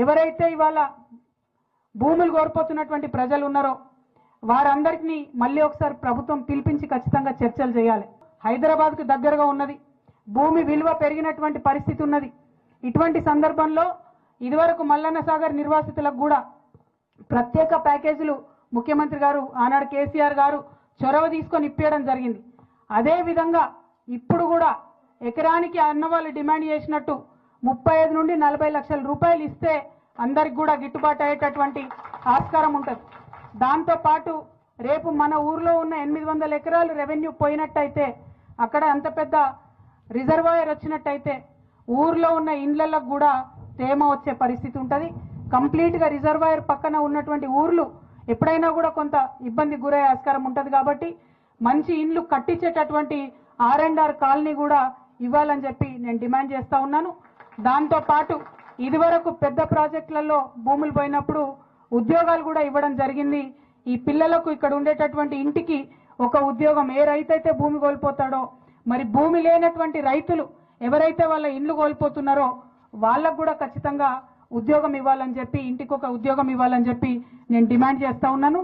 ఎవరైతే ఇవాళ భూములు కోల్పోతున్నటువంటి ప్రజలు ఉన్నారో వారందరికీ మళ్ళీ ఒకసారి ప్రభుత్వం పిలిపించి ఖచ్చితంగా చర్చలు చేయాలి. హైదరాబాద్కు దగ్గరగా ఉన్నది, భూమి విలువ పెరిగినటువంటి పరిస్థితి ఉన్నది. ఇటువంటి సందర్భంలో ఇదివరకు మల్లన్న సాగర్ నిర్వాసితులకు కూడా ప్రత్యేక ప్యాకేజీలు ముఖ్యమంత్రి గారు ఆనాడు కేసీఆర్ గారు చొరవ తీసుకొని ఇప్పించడం జరిగింది. అదే విధంగా ఇప్పుడు కూడా ఎకరానికి అన్నవాళ్ళు డిమాండ్ చేసినట్టు 35 నుండి 40 లక్షల రూపాయలు ఇస్తే అందరికి కూడా గిట్టుబాటు అయ్యేటటువంటి ఆస్కారం ఉంటుంది. దాంతోపాటు రేపు మన ఊర్లో ఉన్న 800 ఎకరాలు రెవెన్యూ పోయినట్టయితే, అక్కడ అంత పెద్ద రిజర్వాయర్ వచ్చినట్టయితే ఊర్లో ఉన్న ఇండ్లకు కూడా తేమ వచ్చే పరిస్థితి ఉంటుంది. కంప్లీట్గా రిజర్వాయర్ పక్కన ఉన్నటువంటి ఊర్లు ఎప్పుడైనా కూడా కొంత ఇబ్బంది గురయ్యే ఆస్కారం ఉంటుంది. కాబట్టి మంచి ఇండ్లు కట్టించేటటువంటి R&R కాలనీ కూడా ఇవ్వాలని చెప్పి నేను డిమాండ్ చేస్తూ ఉన్నాను. దాంతోపాటు ఇదివరకు పెద్ద ప్రాజెక్టులలో భూములు పోయినప్పుడు ఉద్యోగాలు కూడా ఇవ్వడం జరిగింది. ఈ పిల్లలకు ఇక్కడ ఉండేటటువంటి ఇంటికి ఒక ఉద్యోగం, ఏ రైతు అయితే భూమి కోల్పోతాడో, మరి భూమి లేనటువంటి రైతులు ఎవరైతే వాళ్ళ ఇండ్లు కోల్పోతున్నారో వాళ్ళకు కూడా ఖచ్చితంగా ఉద్యోగం ఇవ్వాలని చెప్పి, ఇంటికి ఒక ఉద్యోగం ఇవ్వాలని చెప్పి నేను డిమాండ్ చేస్తూ ఉన్నాను.